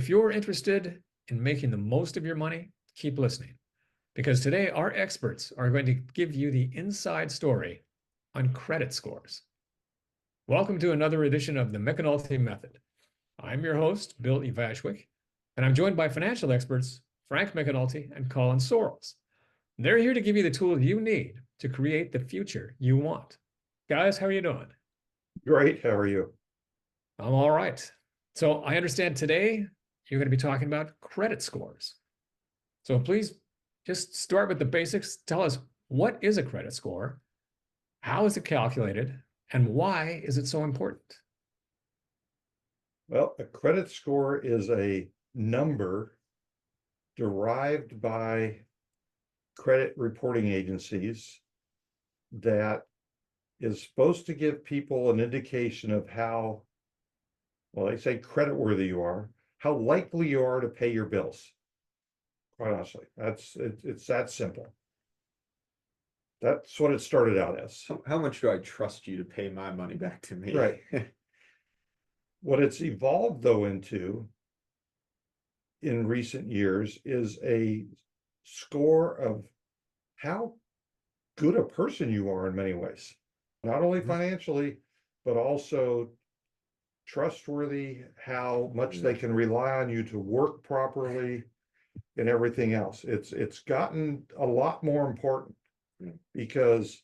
If you're interested in making the most of your money, keep listening, because today our experts are going to give you the inside story on credit scores. Welcome to another edition of the McEnulty Method. I'm your host, Bill Ivashwick, and I'm joined by financial experts Frank McEnulty and Colin Sorrells. They're here to give you the tools you need to create the future you want. Guys, how are you doing? Great. How are you? I'm all right. So I understand today you're going to be talking about credit scores. So please just start with the basics. Tell us, what is a credit score? How is it calculated? And why is it so important? Well, a credit score is a number derived by credit reporting agencies that is supposed to give people an indication of how, well, they say creditworthy you are, how likely you are to pay your bills. Quite honestly, it's that simple. That's what it started out as. How much do I trust you to pay my money back to me? Right. What it's evolved though into in recent years is a score of how good a person you are in many ways, not only financially, but also trustworthy, how much they can rely on you to work properly and everything else. It's gotten a lot more important because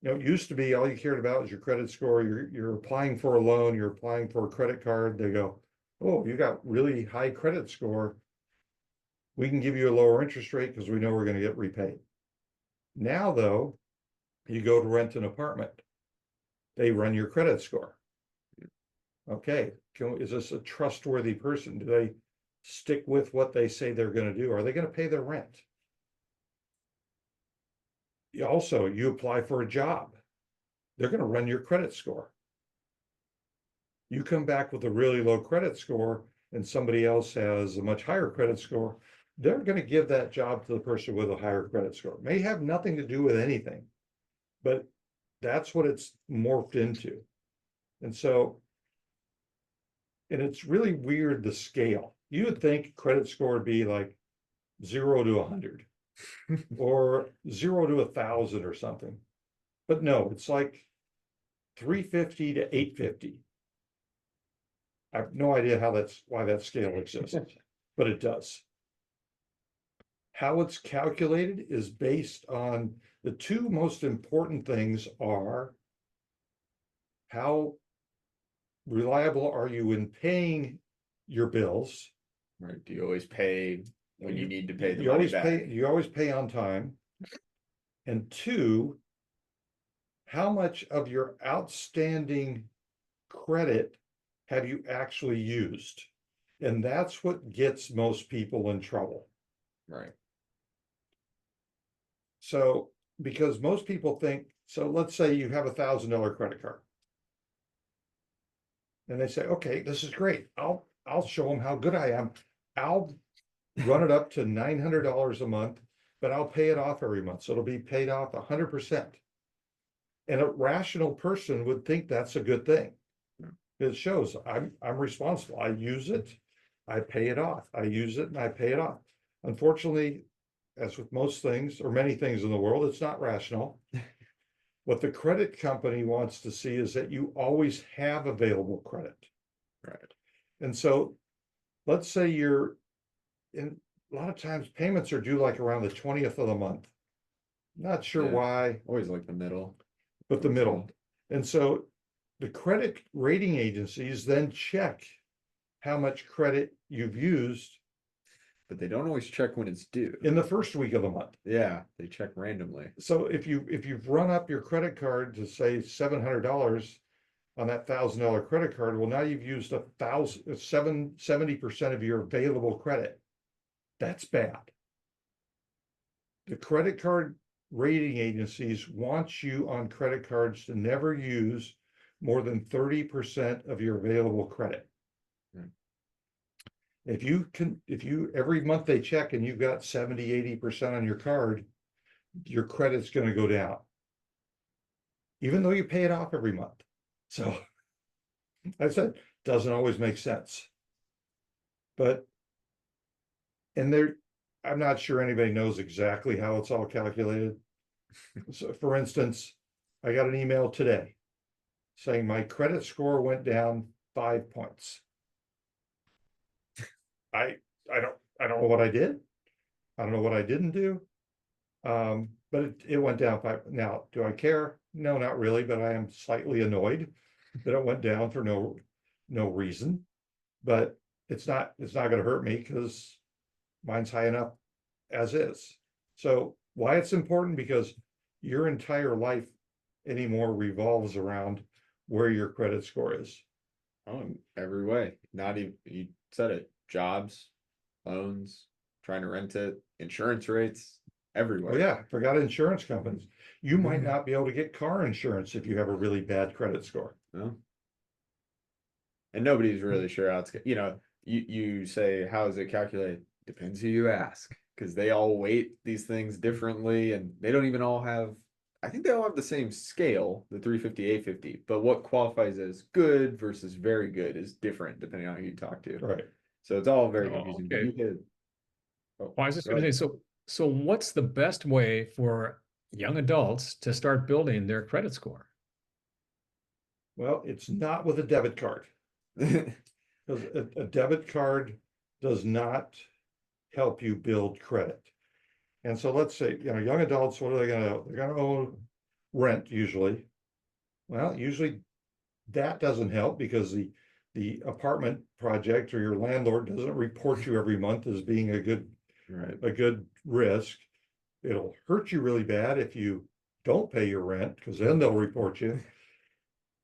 it used to be all you cared about is your credit score. You're applying for a loan, you're applying for a credit card. They go, oh, you got really high credit score. We can give you a lower interest rate because we know we're going to get repaid. Now, though, you go to rent an apartment. They run your credit score. Okay, is this a trustworthy person? Do they stick with what they say they're going to do? Are they going to pay their rent? Also, you apply for a job. They're going to run your credit score. You come back with a really low credit score and somebody else has a much higher credit score, they're going to give that job to the person with a higher credit score. It may have nothing to do with anything, but that's what it's morphed into. And it's really weird, the scale. You would think credit score would be like 0 to 100 or 0 to 1,000 or something. But no, it's like 350 to 850. I have no idea why that scale exists, but it does. How it's calculated is based on the two most important things are how reliable are you in paying your bills? Right. Do you always pay when you need to pay the money back? You always pay on time. And two, how much of your outstanding credit have you actually used? And that's what gets most people in trouble. Right. So, because most people think, so let's say you have $1,000 credit card. And they say, okay, this is great. I'll show them how good I am. I'll run it up to $900 a month, but I'll pay it off every month. So it'll be paid off 100%. And a rational person would think that's a good thing. It shows I'm responsible. I use it, I pay it off. I use it and I pay it off. Unfortunately, as with most things or many things in the world, it's not rational. What the credit company wants to see is that you always have available credit. Right. And so let's say you're in, a lot of times payments are due like around the 20th of the month. Not sure why. Always like the middle. But the middle. And so the credit rating agencies then check how much credit you've used. But they don't always check when it's due. In the first week of the month. Yeah, they check randomly. So if you've run up your credit card to say $700 on that $1,000 credit card, well, now you've used 70% of your available credit. That's bad. The credit card rating agencies want you on credit cards to never use more than 30% of your available credit. If you every month they check and you've got 70-80% on your card, your credit's going to go down, even though you pay it off every month. So I said, doesn't always make sense. But And I'm not sure anybody knows exactly how it's all calculated. So for instance, I got an email today saying my credit score went down 5 points. I I don't know what I did. I don't know what I didn't do. But it went down 5. Now, do I care? No, not really, but I am slightly annoyed that it went down for no reason. But it's not gonna hurt me because mine's high enough as is. So why it's important, because your entire life anymore revolves around where your credit score is. Oh, in every way. Not even, you said it, jobs, loans, trying to rent it, insurance rates, Oh everywhere. yeah, forgot insurance companies. You might not be able to get car insurance if you have a really bad credit score. No. And nobody's really sure how it's, you say, how is it calculated? Depends who you ask, because they all weight these things differently, and they don't even all have, I think they all have the same scale, the 350, 850, but what qualifies as good versus very good is different depending on who you talk to. Right. So it's all very Oh, confusing. But okay. you could, Well, I was just go going to ahead. say, so what's the best way for young adults to start building their credit score? Well, it's not with a debit card, because a debit card does not help you build credit. And so let's say, young adults, what are they gonna, they're gonna owe rent usually. Well, usually that doesn't help because the apartment project or your landlord doesn't report you every month as being Right. a good risk. It'll hurt you really bad if you don't pay your rent, because then they'll report you.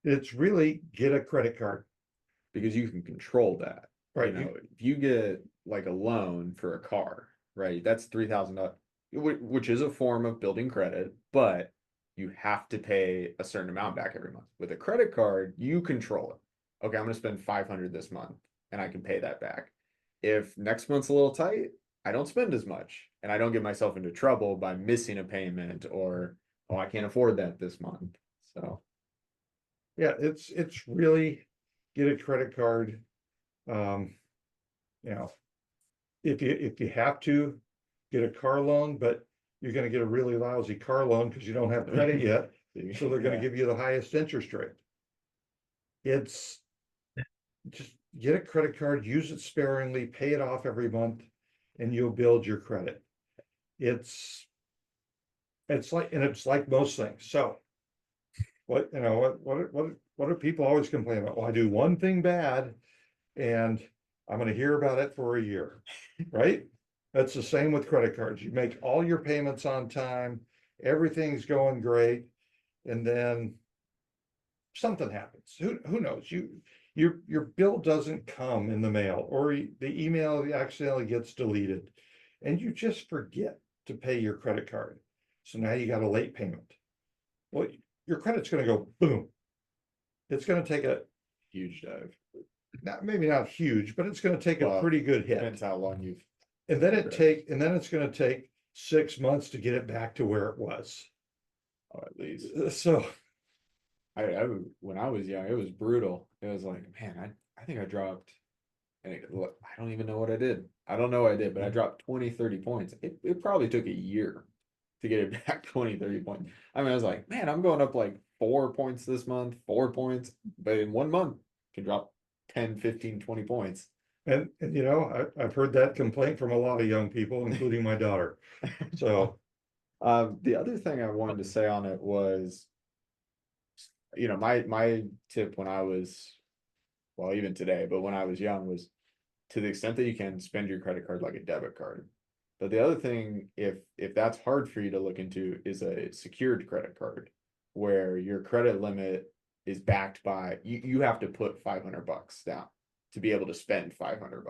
It's really get a credit card. Because you can control that. Right, If you get like a loan for a car, right, that's $3,000, which is a form of building credit, but you have to pay a certain amount back every month. With a credit card, you control it. Okay, I'm gonna spend 500 this month and I can pay that back. If next month's a little tight, I don't spend as much and I don't get myself into trouble by missing a payment or, oh, I can't afford that this month. So yeah, it's really get a credit card. Um, you know, if you have to get a car loan, but you're gonna get a really lousy car loan because you don't have credit yet, so they're gonna Yeah. give you the highest interest rate. It's just get a credit card, use it sparingly, pay it off every month, and you'll build your credit. It's like most things. So what do people always complain about? Well, I do one thing bad and I'm gonna hear about it for a year, right? That's the same with credit cards. You make all your payments on time, everything's going great, and then something happens. Who knows? Your bill doesn't come in the mail, or the email accidentally gets deleted, and you just forget to pay your credit card. So now you got a late payment. Well, your credit's gonna go boom. It's gonna take a Huge dive. maybe not huge, but it's gonna take a Well, pretty good hit. Depends how long you've. And then it's gonna take 6 months to get it back to where it was. Oh, at least. So When I was young, it was brutal. It was like, man, I think I dropped, and I don't even know what I did. I don't know what I did, but I dropped 20, 30 points. It probably took a year to get it back 20, 30 points. I mean, I was like, man, I'm going up like 4 points this month, 4 points, but in 1 month, can drop 10, 15, 20 points. and I've heard that complaint from a lot of young people, including my daughter. So The other thing I wanted to say on it was, my tip when I was, well, even today, but when I was young was, to the extent that you can, spend your credit card like a debit card. But the other thing, if that's hard for you to look into, is a secured credit card, where your credit limit is backed by, you have to put $500 down to be able to spend $500,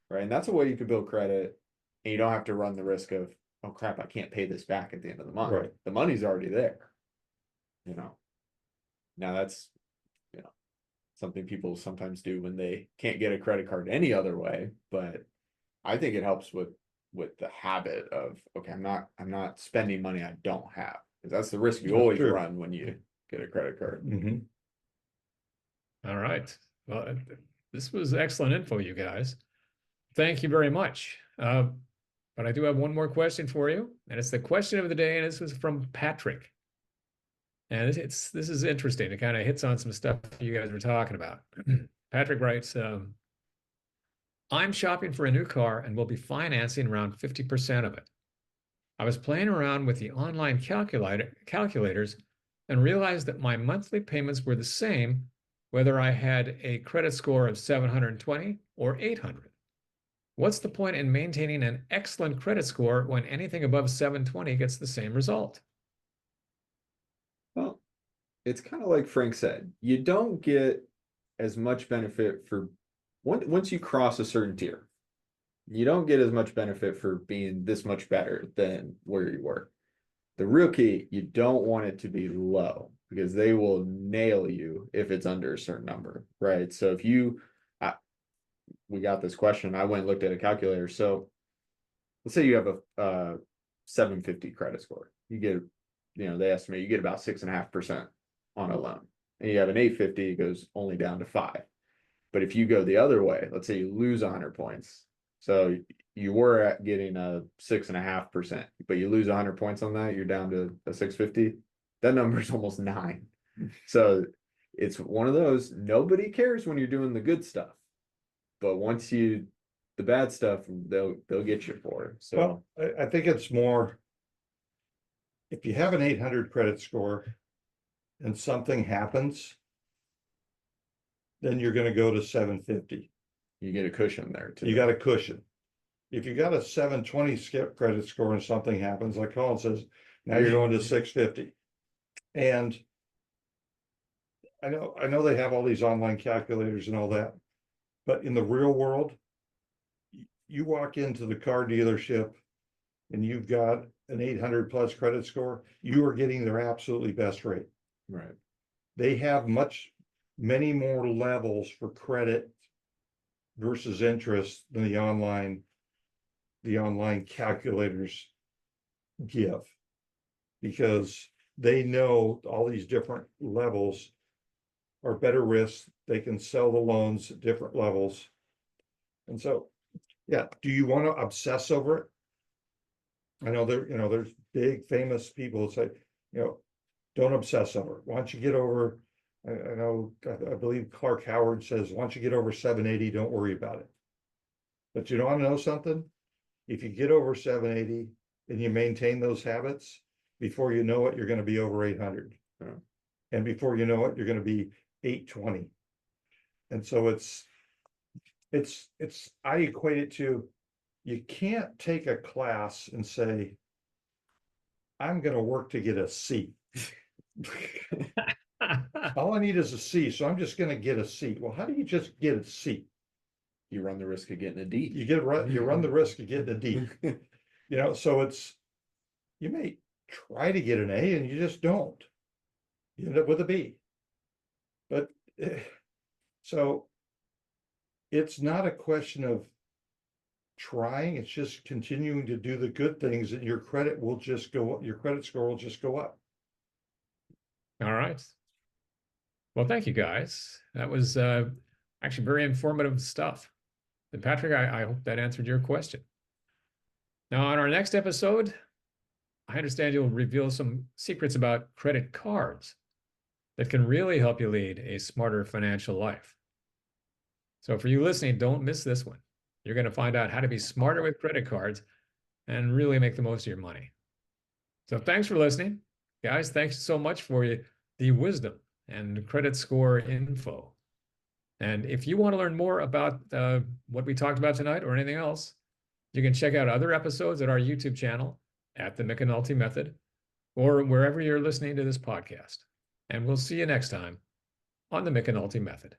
right? And that's a way you could build credit, and you don't have to run the risk of, oh crap, I can't pay this back at the end of the month. Right. The money's already there. Now that's, something people sometimes do when they can't get a credit card any other way, but I think it helps with the habit of, okay, I'm not spending money I don't have, because that's the risk you That's always true. run when you get a credit card. mhm. All right. Well, this was excellent info, you guys. Thank you very much. But I do have one more question for you, and it's the question of the day, and this was from Patrick. And this is interesting. It kind of hits on some stuff you guys were talking about. Patrick writes, I'm shopping for a new car and will be financing around 50% of it. I was playing around with the online calculators and realized that my monthly payments were the same whether I had a credit score of 720 or 800. What's the point in maintaining an excellent credit score when anything above 720 gets the same result? Well, it's kind of like Frank said, you don't get as much benefit for once you cross a certain tier. You don't get as much benefit for being this much better than where you were. The real key, you don't want it to be low because they will nail you if it's under a certain number, right? So if you, we got this question, I went and looked at a calculator. So let's say you have a 750 credit score. You get, they estimate you get about 6.5% on a loan. And you have an 850, it goes only down to 5. But if you go the other way, let's say you lose 100 points. So you were at getting a 6.5%, but you lose 100 points on that, you're down to a 650. That number is almost 9. So it's one of those, nobody cares when you're doing the good stuff. But once the bad stuff, they'll get you for it. So well, I think it's more, if you have an 800 credit score and something happens, then you're going to go to 750. you get a cushion there too. You got a cushion. If you got a 720 credit score and something happens, like Colin says, now you're going to 650. And I know they have all these online calculators and all that, but in the real world, you walk into the car dealership and you've got an 800 plus credit score, you are getting their absolutely best rate. Right. They have many more levels for credit versus interest than the online calculators give, because they know all these different levels are better risks. They can sell the loans at different levels. And so, yeah, do you want to obsess over it? I know there's big famous people that say, don't obsess over it. Once you get over, I believe Clark Howard says, once you get over 780, don't worry about it. But you want to know something? If you get over 780 and you maintain those habits, before you know it, you're going to be over 800. Yeah. And before you know it, you're going to be 820. And so I equate it to, you can't take a class and say, I'm going to work to get a C. All I need is a C, so I'm just going to get a C. Well, how do you just get a C? You run the risk of getting a D. You run the risk of getting a D. So you may try to get an A and you just don't. You end up with a B. But so it's not a question of trying, it's just continuing to do the good things, and your credit score will just go up. All right. Well, thank you guys. That was actually very informative stuff. And Patrick, I hope that answered your question. Now, on our next episode, I understand you'll reveal some secrets about credit cards that can really help you lead a smarter financial life. So for you listening, don't miss this one. You're going to find out how to be smarter with credit cards and really make the most of your money. So thanks for listening. Guys, thanks so much for the wisdom and credit score info. And if you want to learn more about what we talked about tonight or anything else, you can check out other episodes at our YouTube channel at The McEnulty Method, or wherever you're listening to this podcast. And we'll see you next time on The McEnulty Method.